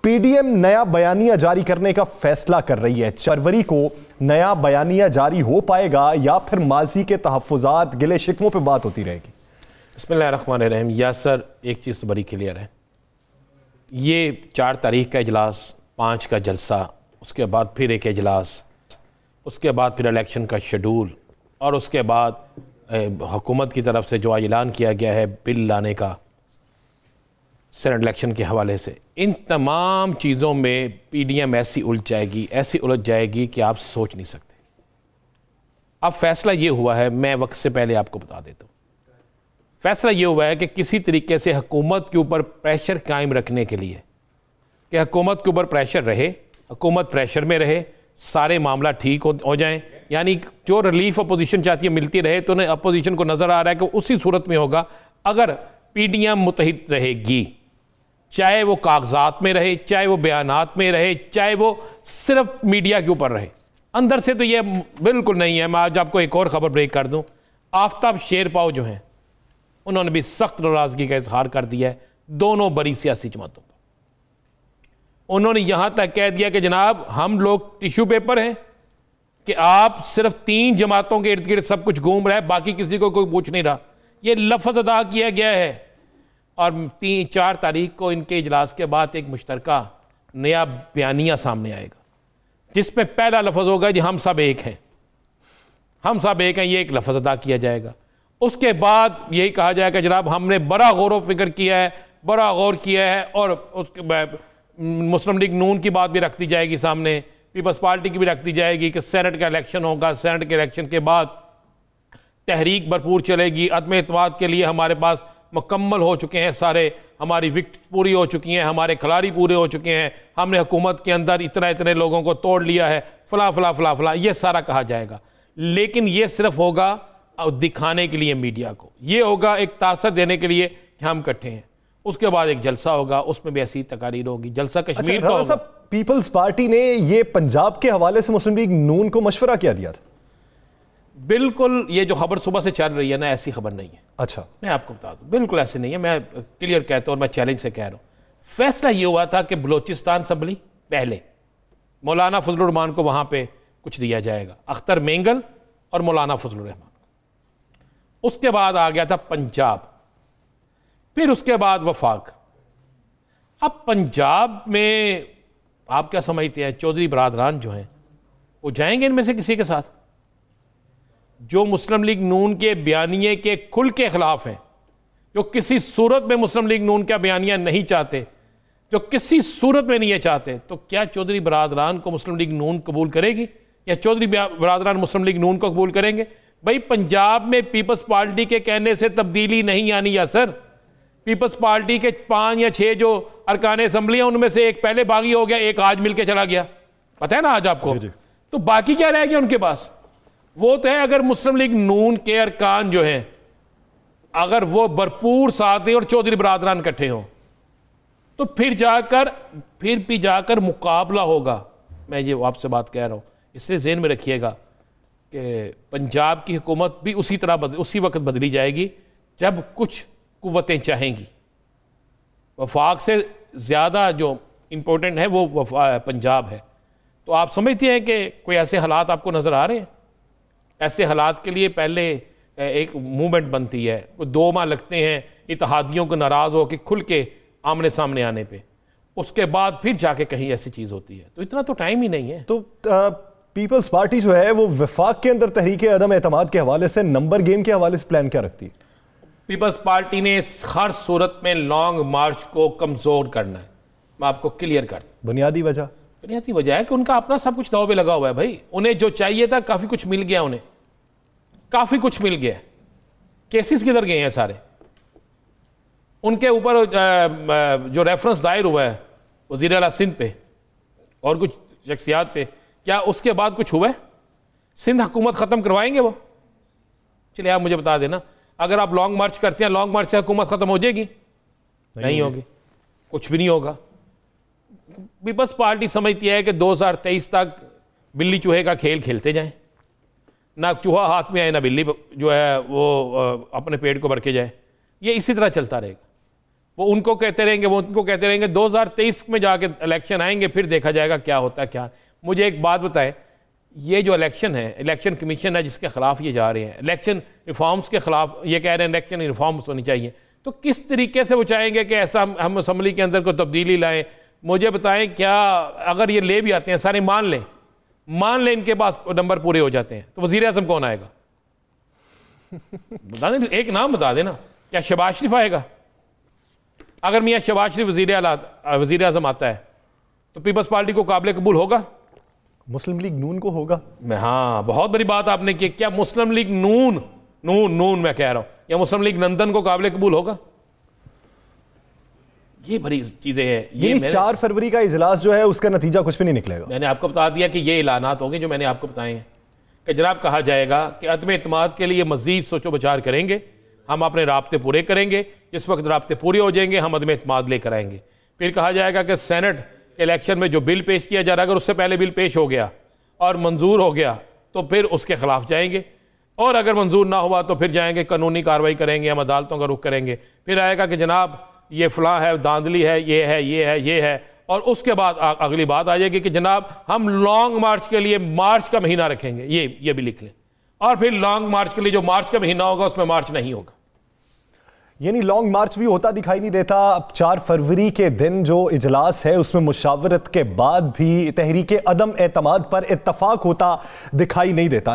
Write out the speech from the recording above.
PDM नया बयानिया जारी करने का फैसला कर रही है। फरवरी को नया बयानिया जारी हो पाएगा या फिर माजी के तहफ्फुज़ात गिले शिकवों पे बात होती रहेगी? बिस्मिल्लाहिर्रहमानिर्रहीम। यासर, एक चीज़ बड़ी क्लियर है, ये 4 तारीख का इजलास, 5 का जलसा, उसके बाद फिर एक इजलास, उसके बाद फिर इलेक्शन का शेड्यूल, और उसके बाद हुकूमत की तरफ से जो ऐलान किया गया है बिल लाने का सेनेट इलेक्शन के हवाले से, इन तमाम चीज़ों में पीडीएम ऐसी उलझ जाएगी कि आप सोच नहीं सकते। अब फैसला ये हुआ है, मैं वक्त से पहले आपको बता देता हूँ, फैसला ये हुआ है कि किसी तरीके से हुकूमत के ऊपर प्रेशर कायम रखने के लिए, कि हुकूमत के ऊपर प्रेशर रहे, हुकूमत प्रेशर में रहे, सारे मामला ठीक हो जाएं, यानी जो रिलीफ अपोजिशन चाहती है मिलती रहे। तो उन्हें अपोजिशन को नज़र आ रहा है कि उसी सूरत में होगा अगर पीडीएम मुतहिद रहेगी, चाहे वो कागजात में रहे, चाहे वो बयानात में रहे, चाहे वो सिर्फ मीडिया के ऊपर रहे। अंदर से तो ये बिल्कुल नहीं है। मैं आज आपको एक और ख़बर ब्रेक कर दूं, आफ्ताब शेरपाव जो हैं उन्होंने भी सख्त नाराज़गी का इजहार कर दिया है दोनों बड़ी सियासी जमातों पर। उन्होंने यहां तक कह दिया कि जनाब हम लोग टिश्यू पेपर हैं कि आप सिर्फ 3 जमातों के इर्द गिर्द सब कुछ घूम रहा है, बाकी किसी को कोई पूछ नहीं रहा। ये लफ्ज़ अदा किया गया है और 3-4 तारीख को इनके इजलास के बाद एक मुश्तरका नया बयानिया सामने आएगा जिसमें पहला लफ्ज़ होगा जी हम सब एक हैं, हम सब एक हैं, ये एक लफ्ज़ अदा किया जाएगा। उसके बाद यही कहा जाएगा जनाब हमने बड़ा गौर व फिक्र किया है, बड़ा गौर किया है, और उसके मुस्लिम लीग नून की बात भी रख दी जाएगी सामने, पीपल्स पार्टी की भी रख दी जाएगी कि सेनेट का इलेक्शन होगा, सेनेट के इलेक्शन के बाद तहरीक भरपूर चलेगी, अदम एतमाद के लिए हमारे पास मुकम्मल हो चुके हैं, सारे हमारी विक्ट पूरी हो चुकी हैं, हमारे खिलाड़ी पूरे हो चुके हैं, हमने हुकूमत के अंदर इतने लोगों को तोड़ लिया है, फला फला फला फला, ये सारा कहा जाएगा। लेकिन ये सिर्फ होगा दिखाने के लिए मीडिया को, ये होगा एक तासर देने के लिए कि हम इकट्ठे हैं। उसके बाद एक जलसा होगा, उसमें भी ऐसी तकारीर होगी। जलसा कश्मीर का होगा। पीपल्स पार्टी ने ये पंजाब के हवाले से मुस्लिम लीग नून को मशवरा क्या दिया था? बिल्कुल, ये जो खबर सुबह से चल रही है ना, ऐसी खबर नहीं है। अच्छा, मैं आपको बता दूं, बिल्कुल ऐसे नहीं है। मैं क्लियर कहता हूं और मैं चैलेंज से कह रहा हूं। फैसला ये हुआ था कि बलोचिस्तान असम्बली पहले मौलाना फजलुर रहमान को वहां पे कुछ दिया जाएगा, अख्तर मेंगल और मौलाना फजलुर रहमान को। उसके बाद आ गया था पंजाब, फिर उसके बाद वफाक। अब पंजाब में आप क्या समझते हैं, चौधरी बरादरान जो हैं वो जाएंगे इनमें से किसी के साथ? जो मुस्लिम लीग नून के बयानिए के खुल के खिलाफ हैं, जो किसी सूरत में मुस्लिम लीग नून का बयानिया नहीं चाहते, जो किसी सूरत में नहीं ये चाहते, तो क्या चौधरी बरादरान को मुस्लिम लीग नून कबूल करेगी या चौधरी बरादरान मुस्लिम लीग नून को कबूल करेंगे? भाई, पंजाब में पीपल्स पार्टी के कहने से तब्दीली नहीं आनी। या सर, पीपल्स पार्टी के 5 या 6 जो अरकान असम्बली हैं उनमें से एक पहले बागी हो गया, एक आज मिलके चला गया, पता है ना आज आपको। तो बाकी क्या रह गया उनके पास? वो तो है, अगर मुस्लिम लीग नून के अरकान जो हैं अगर वो भरपूर साथ दें और चौधरी बरादरान इकट्ठे हों, तो फिर भी जाकर मुकाबला होगा। मैं ये आपसे बात कह रहा हूं, इसलिए ज़हन में रखिएगा कि पंजाब की हुकूमत भी उसी वक्त बदली जाएगी जब कुछ कुव्वतें चाहेंगी। वफाक से ज़्यादा जो इम्पोर्टेंट है वो पंजाब है। तो आप समझते हैं कि कोई ऐसे हालात आपको नज़र आ रहे हैं? ऐसे हालात के लिए पहले एक मूवमेंट बनती है, 2 माह लगते हैं इत्तेहादियों को नाराज़ हो के खुल के आमने सामने आने पे, उसके बाद फिर जाके कहीं ऐसी चीज़ होती है। तो इतना तो टाइम ही नहीं है। तो पीपल्स पार्टी जो है वो वफाक के अंदर तहरीक अदम एतमाद के हवाले से नंबर गेम के हवाले से प्लान क्या रखती है? पीपल्स पार्टी ने हर सूरत में लॉन्ग मार्च को कमज़ोर करना है। मैं आपको क्लियर कर, बुनियादी वजह है कि उनका अपना सब कुछ दाव पे लगा हुआ है। भाई, उन्हें जो चाहिए था काफ़ी कुछ मिल गया, उन्हें काफ़ी कुछ मिल गया। केसेस किधर गए हैं सारे? उनके ऊपर जो रेफरेंस दायर हुआ है वज़ीर आला सिंध पे और कुछ शख्सियात पे, क्या उसके बाद कुछ हुआ है? सिंध हुकूमत ख़त्म करवाएंगे वो? चलिए आप मुझे बता देना, अगर आप लॉन्ग मार्च करते हैं, लॉन्ग मार्च से हुकूमत ख़त्म हो जाएगी? नहीं होगी, कुछ भी नहीं होगा। पीपल्स पार्टी समझती है कि 2023 तक बिल्ली चूहे का खेल खेलते जाएं, ना चूहा हाथ में आए ना बिल्ली जो है वो अपने पेट को भर के जाए। ये इसी तरह चलता रहेगा। वो उनको कहते रहेंगे, वो उनको कहते रहेंगे। 2023 में जाके इलेक्शन आएंगे, फिर देखा जाएगा क्या होता है क्या। मुझे एक बात बताएं, ये जो इलेक्शन है, इलेक्शन कमीशन है जिसके खिलाफ ये जा रहे हैं, इलेक्शन रिफॉर्म्स के खिलाफ ये कह रहे हैं इलेक्शन रिफॉर्म्स होनी चाहिए, तो किस तरीके से वो चाहेंगे कि ऐसा हम असम्बली के अंदर को तब्दीली लाएं? मुझे बताएं, क्या अगर ये ले भी आते हैं सारे, मान लें इनके पास नंबर पूरे हो जाते हैं, तो वज़ीर आज़म कौन आएगा? बता दें, एक नाम बता देना। क्या शहबाज शरीफ आएगा? अगर मियाँ शहबाज शरीफ वज़ीर आज़म आता है तो पीपल्स पार्टी को काबिल कबूल होगा? मुस्लिम लीग नून को होगा। हाँ, बहुत बड़ी बात आपने की। क्या मुस्लिम लीग नून मैं कह रहा हूं, या मुस्लिम लीग नंदन को काबिल कबूल होगा? ये बड़ी चीजें हैं। ये 4 फरवरी का इजलास जो है उसका नतीजा कुछ भी नहीं निकलेगा। मैंने आपको बता दिया कि ये ऐलानात होंगे जो मैंने आपको बताए हैं कि जनाब कहा जाएगा कि अदम एतमाद के लिए मजीद सोचो विचार करेंगे, हम अपने राब्ते पूरे करेंगे, जिस वक्त राब्ते पूरे हो जाएंगे हम अदम एतमाद लेकर आएंगे। फिर कहा जाएगा कि सेनेट के इलेक्शन में जो बिल पेश किया जा रहा है, अगर उससे पहले बिल पेश हो गया और मंजूर हो गया तो फिर उसके खिलाफ जाएंगे, और अगर मंजूर ना हुआ तो फिर जाएंगे कानूनी कार्रवाई करेंगे, हम अदालतों का रुख करेंगे। फिर आएगा कि जनाब ये फलां है, धांधली है, ये है, और उसके बाद अगली बात आ जाएगी कि जनाब हम लॉन्ग मार्च के लिए मार्च का महीना रखेंगे, ये भी लिख लें। और फिर लॉन्ग मार्च के लिए जो मार्च का महीना होगा उसमें मार्च नहीं होगा। यानी लॉन्ग मार्च भी होता दिखाई नहीं देता। अब 4 फरवरी के दिन जो इजलास है उसमें मुशावरत के बाद भी तहरीक अदम एतमाद पर इत्तफाक होता दिखाई नहीं देता।